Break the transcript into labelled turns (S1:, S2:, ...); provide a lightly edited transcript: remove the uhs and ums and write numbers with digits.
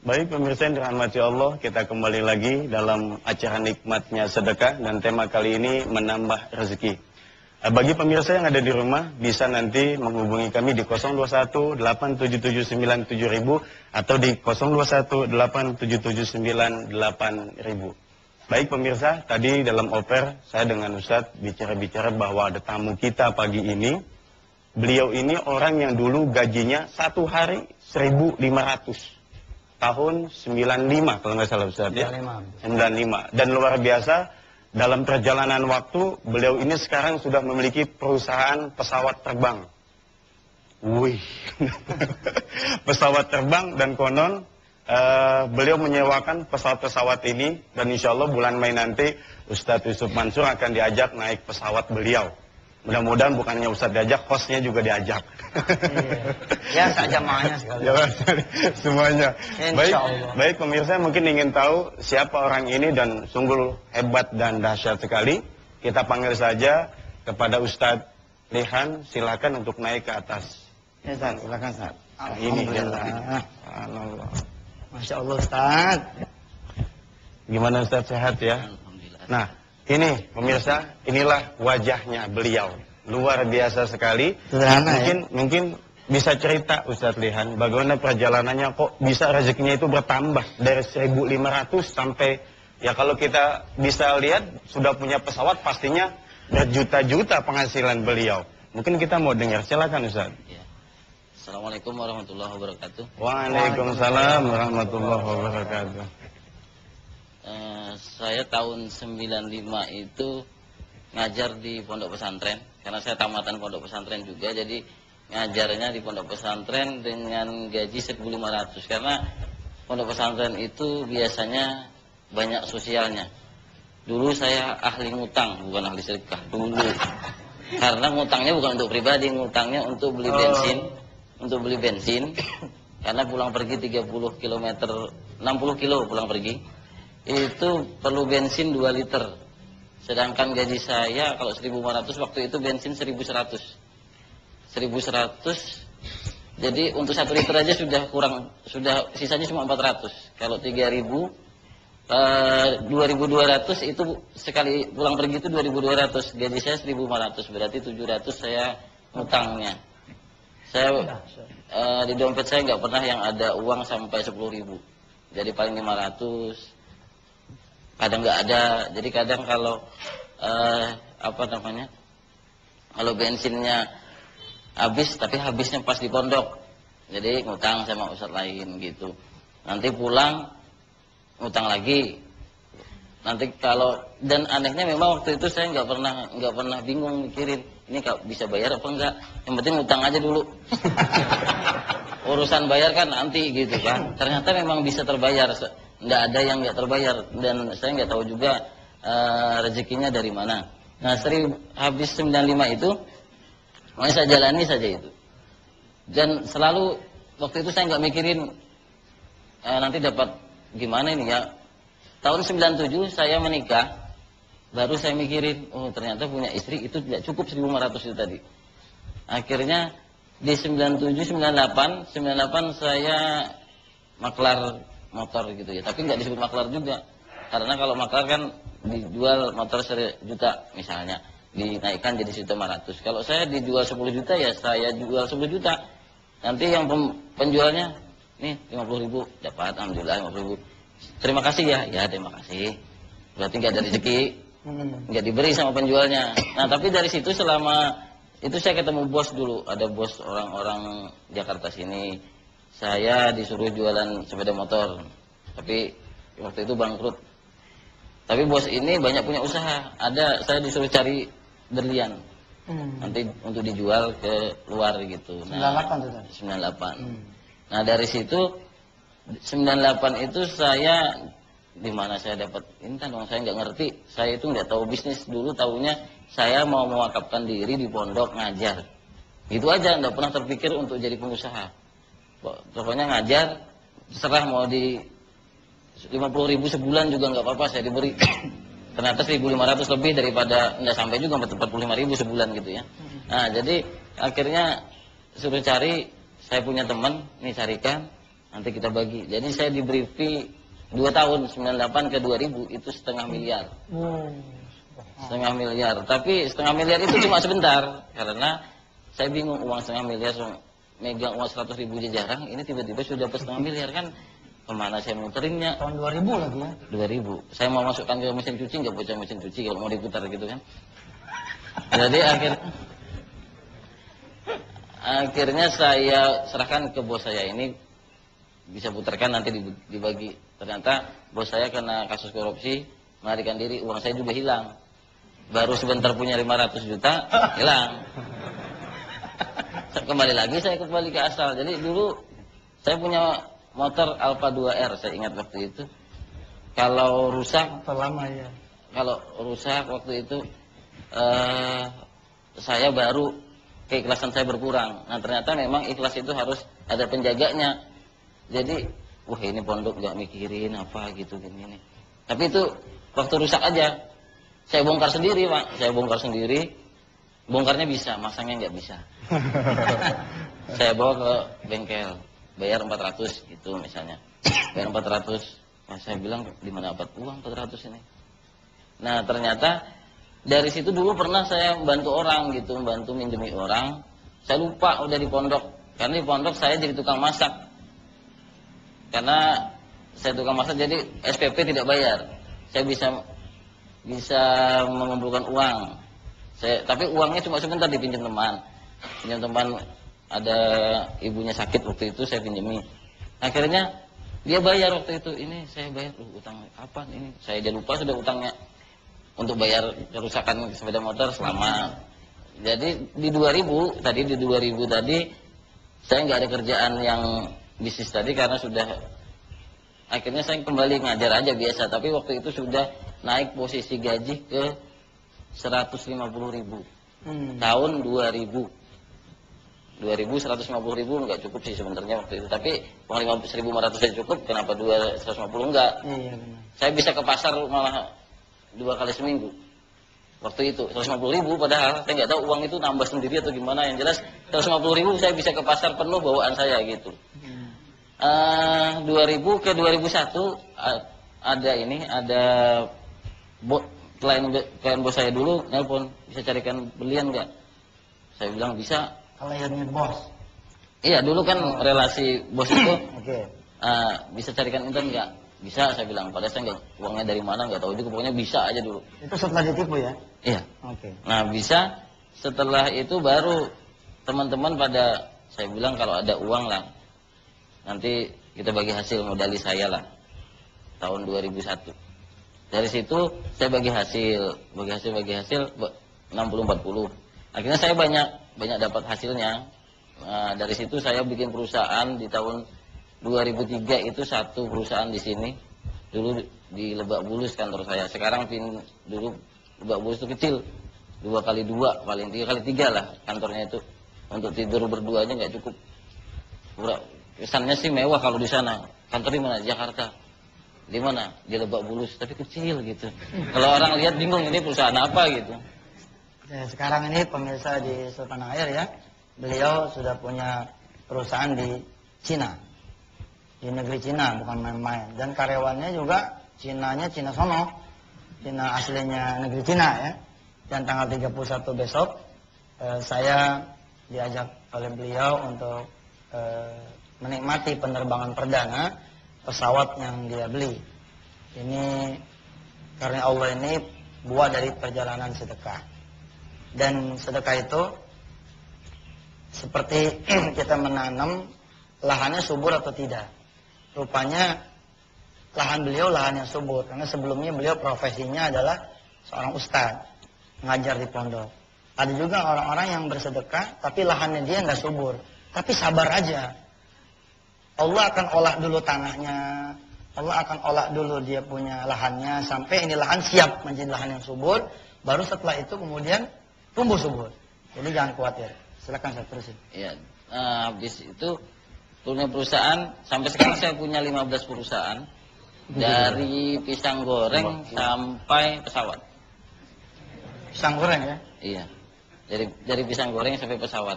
S1: Baik pemirsa yang dirahmati Allah, kita kembali lagi dalam acara nikmatnya sedekah dan tema kali ini menambah rezeki. Bagi pemirsa yang ada di rumah bisa nanti menghubungi kami di 021 877 9000 atau di 021 877 9000. Baik pemirsa, tadi dalam oper saya dengan Ustadz bicara-bicara bahwa ada tamu kita pagi ini. Beliau ini orang yang dulu gajinya satu hari 1.500. Tahun 95 kalau nggak salah Ustaz ya. 95. Dan luar biasa dalam perjalanan waktu beliau ini sekarang sudah memiliki perusahaan pesawat terbang. Wih. Pesawat terbang dan konon beliau menyewakan pesawat-pesawat ini dan insya Allah bulan Mei nanti Ustadz Yusuf Mansur akan diajak naik pesawat beliau. Mudah-mudahan bukannya Ustadz diajak, hostnya juga diajak.
S2: Ya, tak jamaahnya sekali.
S1: Ya, semuanya. Baik pemirsa mungkin ingin tahu siapa orang ini dan sungguh hebat dan dahsyat sekali. Kita panggil saja kepada Ustadz Lihan, silakan untuk naik ke atas.
S2: Ya, Ustaz, silakan Ustaz.
S1: Ini dia.
S2: Masya Allah Ustaz.
S1: Gimana Ustadz, sehat ya?
S3: Alhamdulillah.
S1: Nah, ini pemirsa, inilah wajahnya beliau. Luar biasa sekali.
S2: Sederhana,
S1: mungkin bisa cerita Ustadz Lihan, bagaimana perjalanannya kok bisa rezekinya itu bertambah dari 1.500 sampai, ya kalau kita bisa lihat sudah punya pesawat pastinya berjuta-juta penghasilan beliau. Mungkin kita mau dengar, silakan Ustadz.
S3: Ya. Assalamualaikum warahmatullahi wabarakatuh.
S1: Waalaikumsalam warahmatullahi wabarakatuh.
S3: Saya tahun 95 itu ngajar di pondok pesantren, karena saya tamatan pondok pesantren juga, jadi ngajarnya di pondok pesantren dengan gaji 1.500, karena pondok pesantren itu biasanya banyak sosialnya. Dulu saya ahli ngutang, bukan ahli sedekah dulu. Karena ngutangnya bukan untuk pribadi, ngutangnya untuk beli bensin, karena pulang pergi 30 km, 60 kilo pulang pergi. Itu perlu bensin 2 liter. Sedangkan gaji saya kalau 1.500 waktu itu bensin 1.100. 1.100. Jadi untuk 1 liter aja sudah kurang, sudah sisanya cuma 400. Kalau 3.000 2.200 itu sekali pulang pergi itu 2.200. Gaji saya 1.500, berarti 700 saya ngutangnya. Saya di dompet saya nggak pernah yang ada uang sampai 10.000. Jadi paling 500. Kadang nggak ada, jadi kadang kalau kalau bensinnya habis, tapi habisnya pas di pondok, jadi ngutang sama ustadz lain gitu. Nanti pulang ngutang lagi. Nanti kalau, dan anehnya memang waktu itu saya nggak pernah bingung mikirin ini bisa bayar apa enggak. Yang penting ngutang aja dulu. Urusan bayar kan nanti gitu kan. Ternyata memang bisa terbayar. Nggak ada yang nggak terbayar, dan saya nggak tahu juga rezekinya dari mana. Nah, habis 95 itu mau saya jalani saja itu, dan selalu waktu itu saya nggak mikirin nanti dapat gimana ini ya. Tahun 97 saya menikah, baru saya mikirin, oh ternyata punya istri itu tidak cukup 1.500 itu tadi. Akhirnya di 97, 98 saya maklar motor gitu ya, tapi nggak disebut maklar juga, karena kalau maklar kan dijual motor 1 juta misalnya, dinaikkan jadi 1.500. Kalau saya dijual 10 juta ya saya jual 10 juta. Nanti yang penjualnya nih 50.000 dapat, alhamdulillah 50.000. Terima kasih ya terima kasih. Berarti nggak ada rezeki, nggak diberi sama penjualnya. Nah tapi dari situ selama itu saya ketemu bos dulu, ada bos orang-orang Jakarta sini. Saya disuruh jualan sepeda motor, tapi waktu itu bangkrut. Tapi bos ini banyak punya usaha. Saya disuruh cari berlian, nanti untuk dijual ke luar gitu.
S2: 98 tuh.
S3: 98. Nah dari situ 98 itu saya di mana saya dapat intan dong, saya nggak ngerti. Saya itu nggak tahu bisnis dulu, tahunya saya mau mewakafkan diri di pondok ngajar. Gitu aja, nggak pernah terpikir untuk jadi pengusaha. Pokoknya ngajar, terserah mau di 50.000 sebulan juga nggak apa-apa, saya diberi. Ternyata 1.500 lebih daripada, nggak sampai juga 45.000 sebulan gitu ya. Nah jadi akhirnya suruh cari, saya punya teman, nih carikan. Nanti kita bagi. Jadi saya diberi fee 2 tahun 98 ke 2000 itu setengah miliar. Setengah miliar. Tapi setengah miliar itu cuma sebentar karena saya bingung uang setengah miliar megang uang 100.000 aja jarang. Ini tiba-tiba sudah dapat setengah miliar kan. Kemana saya muterinnya?
S2: Tahun 2000 lagi ya.
S3: 2000. Saya mau masukkan ke mesin cuci nggak bocah mesin cuci kalau mau diputar gitu kan. Jadi akhirnya saya serahkan ke bos saya ini bisa putarkan nanti dibagi. Ternyata bos saya kena kasus korupsi, melarikan diri, uang saya juga hilang. Baru sebentar punya 500 juta, hilang. Kembali lagi saya kembali ke asal. Jadi dulu saya punya motor Alfa 2R, saya ingat waktu itu. Kalau rusak,
S2: Lama ya.
S3: kalau rusak waktu itu saya baru keikhlasan saya berkurang. Nah ternyata memang ikhlas itu harus ada penjaganya. Jadi, wah ini pondok gak mikirin apa gitu gini. Tapi itu waktu rusak aja. Saya bongkar sendiri Pak. Saya bongkar sendiri. Bongkarnya bisa, masangnya nggak bisa. Saya bawa ke bengkel. Bayar 400 gitu misalnya. Bayar 400. Nah, saya bilang di mana dapat uang 400 ini. Nah ternyata dari situ dulu pernah saya bantu orang gitu, bantu minjemi orang. Saya lupa udah di pondok, karena di pondok saya jadi tukang masak. Karena saya tukang masak jadi SPP tidak bayar. Saya bisa mengumpulkan uang. Tapi uangnya cuma sebentar dipinjam teman. Pinjam teman, ada ibunya sakit waktu itu saya pinjemi. Akhirnya dia bayar waktu itu. Ini saya bayar utang kapan ini? Saya aja lupa sudah utangnya. Untuk bayar kerusakan sepeda motor selama. Jadi di 2000 tadi saya nggak ada kerjaan yang bisnis tadi karena sudah akhirnya saya kembali ngajar aja biasa. Tapi waktu itu sudah naik posisi gaji ke 150.000 tahun 2000 150.000 nggak cukup sih sebenarnya waktu itu. Tapi uang 1.500 saja cukup. Kenapa 150 enggak?
S2: Iya benar.
S3: Saya bisa ke pasar malah 2 kali seminggu. Waktu itu 150.000 padahal saya nggak tahu uang itu nambah sendiri atau gimana. Yang jelas 150.000 saya bisa ke pasar penuh bawaan saya gitu. 2000 ke 2001 ada klien bos saya dulu nelpon, bisa carikan belian nggak? Saya bilang bisa.
S2: Kliennya bos.
S3: Iya dulu kan relasi bos itu
S2: Oke.
S3: bisa carikan intan nggak? Bisa saya bilang. Padahal saya nggak uangnya dari mana nggak tahu juga, pokoknya bisa aja dulu.
S2: Itu setelah ditipu ya?
S3: Iya.
S2: Oke.
S3: Nah bisa. Setelah itu baru teman-teman pada saya bilang kalau ada uang lah nanti kita bagi hasil modali saya lah tahun 2001. Dari situ saya bagi hasil 60-40. Akhirnya saya banyak dapat hasilnya. Nah, dari situ saya bikin perusahaan di tahun 2003 itu satu perusahaan di sini. Dulu di Lebak Bulus kantor saya. Sekarang dulu Lebak Bulus itu kecil. 2x2 paling 3x3 lah kantornya itu. Untuk tidur berdua aja nggak cukup. Kesannya sih mewah kalau di sana. Kantor di mana? Jakarta. Di mana? Di Lebak Bulus, tapi kecil gitu. Kalau orang lihat bingung ini perusahaan apa gitu.
S2: Ya, sekarang ini pemirsa di Sultan Air ya, beliau sudah punya perusahaan di Cina, di negeri Cina, bukan main-main. Dan karyawannya juga Cinanya Cina sono, Cina aslinya negeri Cina ya. Dan tanggal 31 besok saya diajak oleh beliau untuk menikmati penerbangan perdana pesawat yang dia beli. Ini karena Allah ini buat dari perjalanan sedekah. Dan sedekah itu seperti kita menanam, lahannya subur atau tidak. Rupanya lahan beliau lahan yang subur, karena sebelumnya beliau profesinya adalah seorang ustadz, ngajar di pondok. Ada juga orang-orang yang bersedekah tapi lahannya dia nggak subur, tapi sabar aja. Allah akan olah dulu tanahnya, Allah akan olah dulu dia punya lahannya sampai ini lahan siap menjadi lahan yang subur, baru setelah itu kemudian tumbuh subur. Jadi jangan khawatir. Silakan saya terusin.
S3: Iya. Habis itu punya perusahaan sampai sekarang saya punya 15 perusahaan dari pisang goreng sampai pesawat.
S2: Pisang goreng ya?
S3: Iya. Dari pisang goreng sampai pesawat.